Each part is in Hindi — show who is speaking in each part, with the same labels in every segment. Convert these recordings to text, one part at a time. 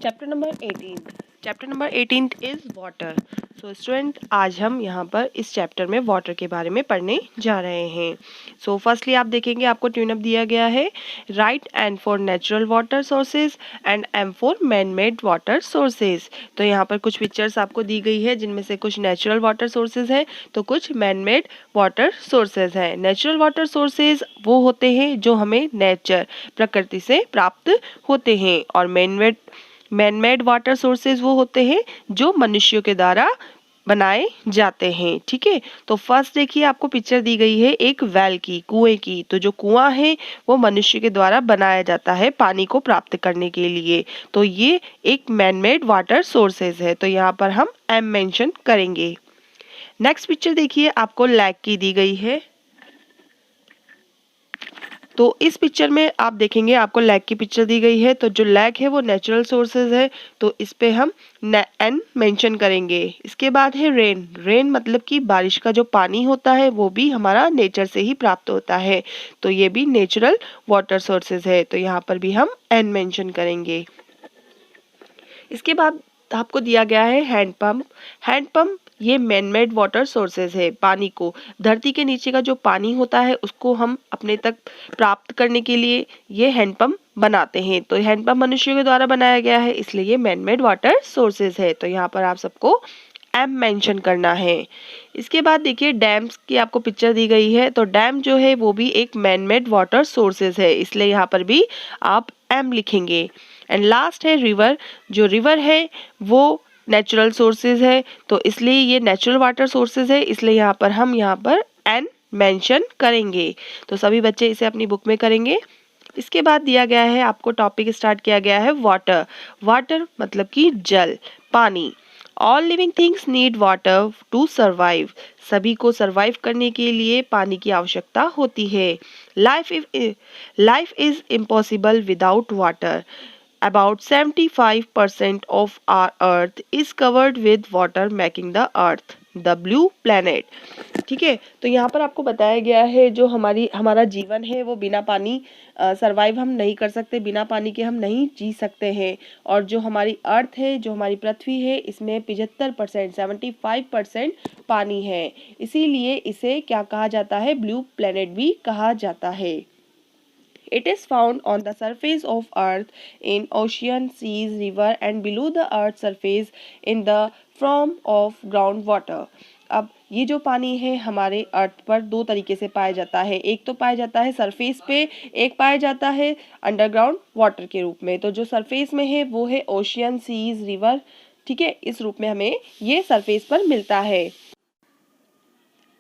Speaker 1: Chapter number 18 is water. So student, आज हम यहाँ पर इस चैप्टर में वाटर के बारे में पढ़ने जा रहे हैं। सो फर्स्टली आप देखेंगे आपको ट्यून अप दिया गया है, right N for natural water sources and M for man made water sources. तो यहाँ पर कुछ पिक्चर्स आपको दी गई है जिनमें से कुछ नेचुरल वाटर सोर्सेज हैं तो कुछ मैन मेड वाटर सोर्सेज हैं। नेचुरल वाटर सोर्सेज वो होते हैं जो हमें नेचर प्रकृति से प्राप्त होते हैं, और मैन मेड वाटर सोर्सेज वो होते हैं जो मनुष्यों के द्वारा बनाए जाते हैं। ठीक है, तो फर्स्ट देखिए आपको पिक्चर दी गई है एक वेल की, कुएं की। तो जो कुआं है वो मनुष्य के द्वारा बनाया जाता है पानी को प्राप्त करने के लिए। तो ये एक मैन मेड वाटर सोर्सेज है, तो यहाँ पर हम एम मेंशन करेंगे। नेक्स्ट पिक्चर देखिए आपको लेक की दी गई है। तो इस पिक्चर में आप देखेंगे आपको लेक की पिक्चर दी गई है। तो जो लेक है वो नेचुरल सोर्सेज है, तो इस पे हम एन मेंशन करेंगे। इसके बाद है रेन। रेन मतलब कि बारिश का जो पानी होता है वो भी हमारा नेचर से ही प्राप्त होता है, तो ये भी नेचुरल वाटर सोर्सेज है, तो यहाँ पर भी हम एन मेंशन करेंगे। इसके बाद आपको दिया गया है हैंड पंप। हैंड पंप ये मैन मेड वाटर सोर्सेज है। पानी को, धरती के नीचे का जो पानी होता है उसको हम अपने तक प्राप्त करने के लिए ये हैंड पंप बनाते हैं। तो हैंड पंप मनुष्यों के द्वारा बनाया गया है, इसलिए ये मैन मेड वाटर सोर्सेज है। तो यहाँ पर आप सबको एम मेंशन करना है। इसके बाद देखिए डैम्स की आपको पिक्चर दी गई है। तो डैम जो है वो भी एक मैन मेड वाटर सोर्सेज है, इसलिए यहाँ पर भी आप एम लिखेंगे। एंड लास्ट है रिवर। जो रिवर है वो नेचुरल सोर्सेज है, तो इसलिए ये नेचुरल वाटर सोर्सेज है, इसलिए यहाँ पर एन मेंशन करेंगे। तो सभी बच्चे इसे अपनी बुक में करेंगे। इसके बाद दिया गया है आपको टॉपिक स्टार्ट किया गया है वाटर। वाटर मतलब कि जल, पानी। All living things need water to survive. सभी को सर्वाइव करने के लिए पानी की आवश्यकता होती है। Life is impossible without water. About 75% of our earth is covered with water, making the earth the blue planet। ठीक है, तो यहाँ पर आपको बताया गया है जो हमारा जीवन है वो बिना पानी सरवाइव हम नहीं कर सकते, बिना पानी के हम नहीं जी सकते हैं। और जो हमारी अर्थ है, जो हमारी पृथ्वी है, इसमें 75% 75% पानी है, इसीलिए इसे क्या कहा जाता है, ब्लू प्लेनेट भी कहा जाता है। It is found on the surface of earth, in ocean, seas, river and below the earth's surface in the form of groundwater। अब ये जो पानी है हमारे अर्थ पर दो तरीके से पाया जाता है। एक तो पाया जाता है सरफेस पे, एक पाया जाता है अंडरग्राउंड वाटर के रूप में। तो जो सरफेस में है वो है ओशियन, सीज, रिवर। ठीक है, इस रूप में हमें ये सरफेस पर मिलता है।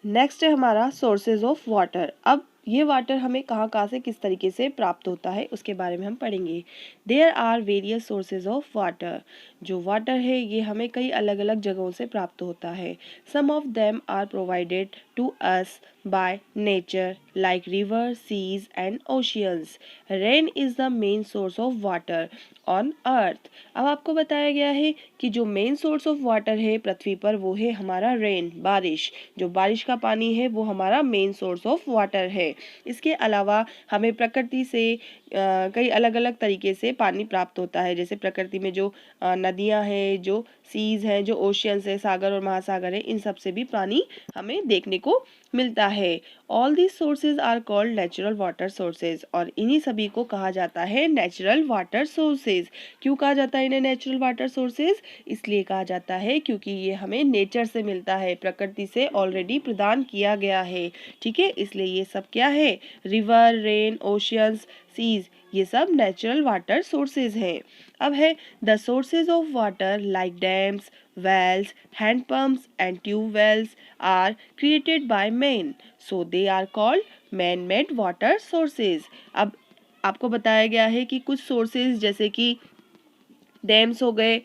Speaker 1: नेक्स्ट है हमारा सोर्सेज ऑफ वाटर। अब ये वाटर हमें कहाँ कहाँ से किस तरीके से प्राप्त होता है उसके बारे में हम पढ़ेंगे। There are various sources of water. जो वाटर है ये हमें कई अलग अलग जगहों से प्राप्त होता है। Some of them are provided to us by nature like river, seas and oceans. Rain is the main source of water on earth. अब आपको बताया गया है कि जो मेन सोर्स ऑफ वाटर है पृथ्वी पर वो है हमारा रेन, बारिश। जो बारिश का पानी है वो हमारा मेन सोर्स ऑफ वाटर है। इसके अलावा हमें प्रकृति से कई अलग अलग तरीके से पानी प्राप्त होता है। जैसे प्रकृति में जो नदियां हैं, जो सीज हैं, जो ओशियंस है, सागर और महासागर है, इन सब से भी पानी हमें देखने को मिलता है। All these sources are called natural water sources. और इन्हीं सभी को कहा जाता है नेचुरल वाटर सोर्सेज। क्यों कहा जाता है इन्हें नेचुरल वाटर सोर्सेज? इसलिए कहा जाता है क्योंकि ये हमें नेचर से मिलता है, प्रकृति से ऑलरेडी प्रदान किया गया है। ठीक है, इसलिए ये सब क्या है, रिवर, रेन, ओशियंस, सीज, ये सब नेचुरल वाटर सोर्सेज हैं। अब है the sources of water like dams, wells, hand pumps and tube wells are created by men, so they are called man-made water sources। अब आपको बताया गया है कि कुछ सोर्सेज जैसे कि डैम्स हो गए,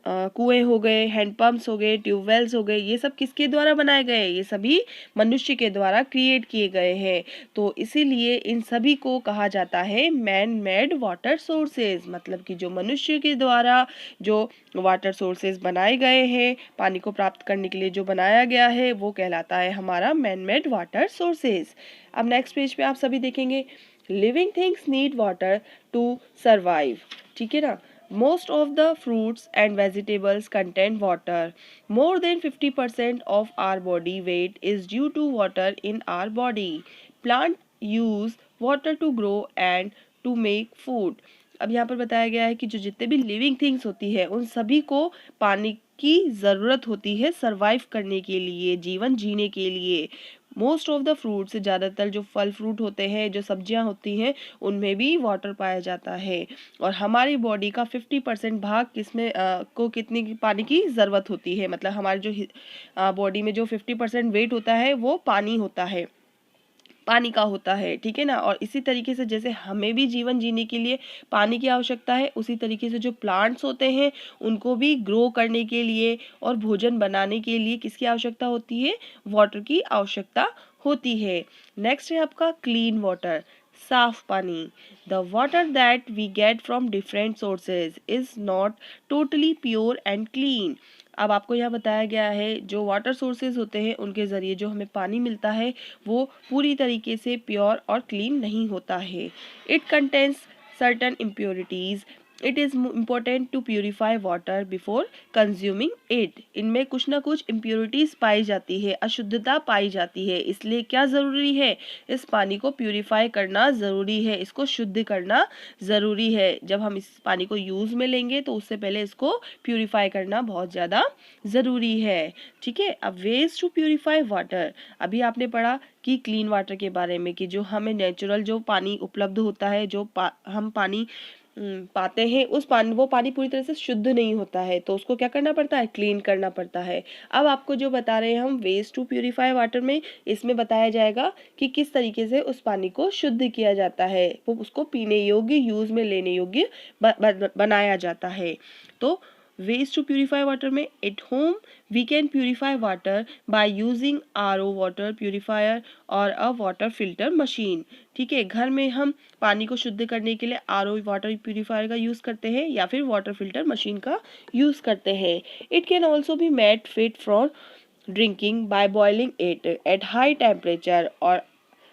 Speaker 1: कुएं हो गए, हैंडपम्प्स हो गए, ट्यूबवेल्स हो गए, ये सब किसके द्वारा बनाए गए? ये सभी मनुष्य के द्वारा क्रिएट किए गए हैं। तो इसीलिए इन सभी को कहा जाता है मैन मेड वाटर सोर्सेज। मतलब कि जो मनुष्य के द्वारा जो वाटर सोर्सेज बनाए गए हैं, पानी को प्राप्त करने के लिए जो बनाया गया है, वो कहलाता है हमारा मैन मेड वाटर सोर्सेज। अब नेक्स्ट पेज पे आप सभी देखेंगे living things need water to survive. ठीक है ना, Most of the fruits and vegetables contain water. More than 50% of our body weight is due to water in our body. Plant use water to grow and to make food. अब यहाँ पर बताया गया है कि जो जितने भी लिविंग थिंग्स होती है उन सभी को पानी की ज़रूरत होती है सरवाइव करने के लिए, जीवन जीने के लिए। मोस्ट ऑफ द फ्रूट्स, ज़्यादातर जो फल फ्रूट होते हैं, जो सब्जियां होती हैं, उनमें भी वाटर पाया जाता है। और हमारी बॉडी का 50% भाग किसमें को कितनी पानी की ज़रूरत होती है, मतलब हमारे जो बॉडी में जो 50% वेट होता है वो पानी होता है, पानी का होता है, ठीक है ना। और इसी तरीके से जैसे हमें भी जीवन जीने के लिए पानी की आवश्यकता है, उसी तरीके से जो प्लांट्स होते हैं उनको भी ग्रो करने के लिए और भोजन बनाने के लिए किसकी आवश्यकता होती है, वाटर की आवश्यकता होती है। नेक्स्ट है आपका क्लीन वाटर, साफ पानी। The water that we get from different sources is not totally pure and clean. अब आपको यहाँ बताया गया है जो वाटर सोर्सेज होते हैं उनके ज़रिए जो हमें पानी मिलता है वो पूरी तरीके से प्योर और क्लीन नहीं होता है। It contains certain impurities. It is important to purify water before consuming it. इनमें कुछ ना कुछ इम्प्योरिटीज़ पाई जाती है, अशुद्धता पाई जाती है, इसलिए क्या ज़रूरी है, इस पानी को प्योरीफाई करना ज़रूरी है, इसको शुद्ध करना ज़रूरी है। जब हम इस पानी को यूज़ में लेंगे तो उससे पहले इसको प्योरीफाई करना बहुत ज़्यादा ज़रूरी है, ठीक है। अब वेज टू प्योरीफाई वाटर, अभी आपने पढ़ा कि क्लीन वाटर के बारे में, कि जो हमें नेचुरल जो पानी उपलब्ध होता है, जो हम पानी पाते हैं, उस पानी, वो पानी पूरी तरह से शुद्ध नहीं होता है, तो उसको क्या करना पड़ता है, क्लीन करना पड़ता है। अब आपको जो बता रहे हैं हम वेज टू प्योरीफाई वाटर में, इसमें बताया जाएगा कि किस तरीके से उस पानी को शुद्ध किया जाता है, वो उसको पीने योग्य, यूज में लेने योग्य बनाया जाता है। तो ways to purify water में at home we can purify water by using RO water purifier और a water filter machine। ठीक है, घर में हम पानी को शुद्ध करने के लिए RO वाटर प्यूरिफायर का यूज़ करते हैं या फिर वाटर फिल्टर मशीन का यूज़ करते हैं। It can also be made fit for drinking by boiling it at high temperature. और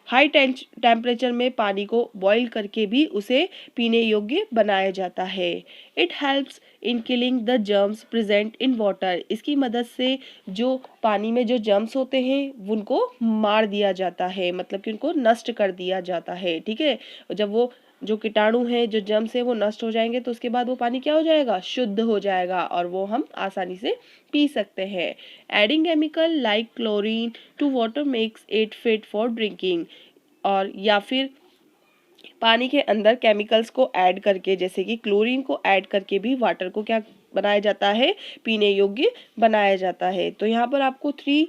Speaker 1: हाई टेम्परेचर में पानी को बॉईल करके भी उसे पीने योग्य बनाया जाता है। It helps in killing the germs present in water. इसकी मदद से जो पानी में जो जर्म्स होते हैं उनको मार दिया जाता है, मतलब कि उनको नष्ट कर दिया जाता है, ठीक है। जब वो जो कीटाणु हैं, जो जर्म्स हैं, वो नष्ट हो जाएंगे तो उसके बाद वो पानी क्या हो जाएगा, शुद्ध हो जाएगा और वो हम आसानी से पी सकते हैं। Adding chemical like chlorine to water makes it fit for drinking. और या फिर पानी के अंदर केमिकल्स को ऐड करके, जैसे कि क्लोरीन को ऐड करके भी वाटर को क्या बनाया जाता है, पीने योग्य बनाया जाता है। तो यहाँ पर आपको 3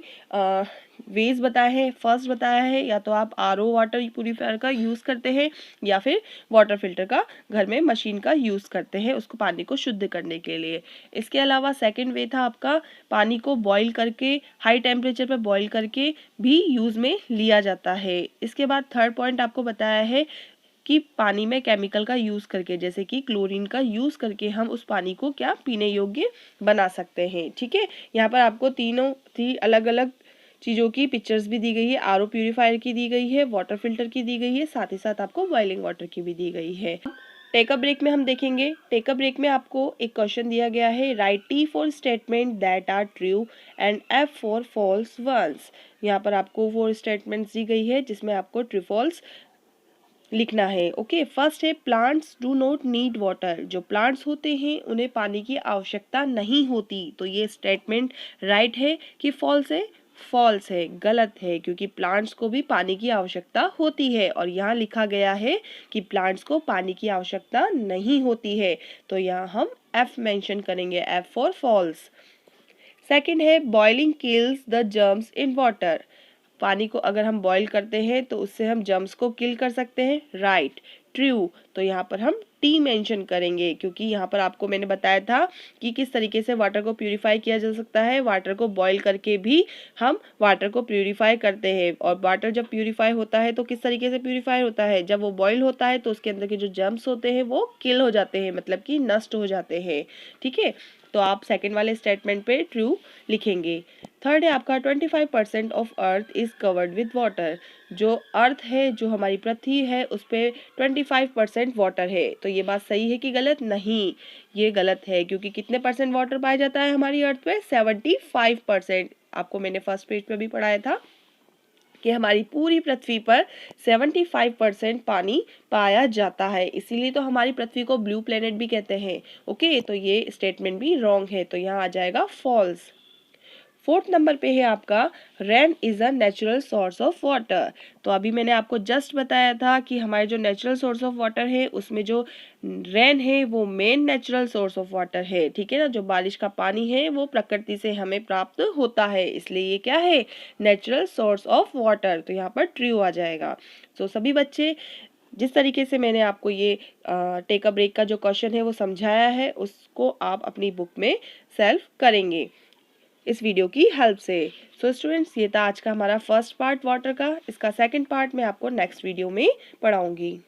Speaker 1: वेज बताए हैं। फर्स्ट बताया है या तो आप RO वाटर प्यूरिफायर का यूज़ करते हैं या फिर वाटर फिल्टर का घर में मशीन का यूज़ करते हैं उसको पानी को शुद्ध करने के लिए। इसके अलावा सेकंड वे था आपका पानी को बॉईल करके, हाई टेम्परेचर पर बॉईल करके भी यूज़ में लिया जाता है। इसके बाद थर्ड पॉइंट आपको बताया है कि पानी में केमिकल का यूज़ करके, जैसे कि क्लोरीन का यूज़ करके हम उस पानी को क्या पीने योग्य बना सकते हैं, ठीक है। यहाँ पर आपको तीन अलग अलग चीज़ों की पिक्चर्स भी दी गई है। RO प्यूरीफायर की दी गई है, वाटर फिल्टर की दी गई है, साथ ही साथ आपको बॉइलिंग वाटर की भी दी गई है। टेकअप ब्रेक में हम देखेंगे। टेकअप ब्रेक में आपको एक क्वेश्चन दिया गया है, right T for statement that are true and F for false ones. यहाँ पर आपको 4 स्टेटमेंट्स दी गई है जिसमें आपको ट्रू फॉल्स लिखना है। ओके, फर्स्ट है plants do not need water. जो प्लांट्स होते हैं उन्हें पानी की आवश्यकता नहीं होती, तो ये स्टेटमेंट राइट है कि फॉल्स है, फॉल्स है, गलत है, क्योंकि प्लांट्स को भी पानी की आवश्यकता होती है और यहाँ लिखा गया है कि प्लांट्स को पानी की आवश्यकता नहीं होती है, तो यहाँ हम F मेंशन करेंगे, F फॉर फॉल्स। सेकंड है boiling kills the germs in water. पानी को अगर हम बॉईल करते हैं तो उससे हम जर्म्स को किल कर सकते हैं, राइट, ट्रू। तो यहाँ पर हम T मेंशन करेंगे क्योंकि यहाँ पर आपको मैंने बताया था कि किस तरीके से वाटर को प्यूरिफाई किया जा सकता है। वाटर को बॉईल करके भी हम वाटर को प्यूरिफाई करते हैं, और वाटर जब प्यूरिफाई होता है तो किस तरीके से प्यूरिफाई होता है, जब वो बॉईल होता है तो उसके अंदर के जो जर्म्स होते हैं वो किल हो जाते हैं, मतलब कि नष्ट हो जाते हैं, ठीक है। तो आप सेकंड वाले स्टेटमेंट पे ट्रू लिखेंगे। थर्ड है आपका 25% of earth is covered with water. जो अर्थ है, जो हमारी पृथ्वी है, उस पे 25% वाटर है। तो ये बात सही है कि गलत? नहीं, ये गलत है, क्योंकि कितने परसेंट वाटर पाया जाता है हमारी अर्थ पे? 75%। आपको मैंने फर्स्ट पेज पे भी पढ़ाया था कि हमारी पूरी पृथ्वी पर 75% पानी पाया जाता है, इसीलिए तो हमारी पृथ्वी को ब्लू प्लेनेट भी कहते हैं। ओके, तो ये स्टेटमेंट भी रॉन्ग है, तो यहाँ आ जाएगा फॉल्स। फोर्थ नंबर पे है आपका rain is a natural source of water. तो अभी मैंने आपको जस्ट बताया था कि हमारे जो नेचुरल सोर्स ऑफ वाटर है उसमें जो रेन है वो main natural source of water है, ठीक है ना। जो बारिश का पानी है वो प्रकृति से हमें प्राप्त होता है, इसलिए ये क्या है? Natural source of water. तो यहाँ पर ट्रू आ जाएगा। तो सभी बच्चे, जिस तरीके से मैंने आपको ये टेक अ ब्रेक का जो क्वेश्चन है वो समझाया है, उसको आप अपनी बुक में सेल्फ करेंगे इस वीडियो की हेल्प से। सो स्टूडेंट्स, ये था आज का हमारा फर्स्ट पार्ट वाटर का। इसका सेकंड पार्ट मैं आपको नेक्स्ट वीडियो में पढ़ाऊंगी।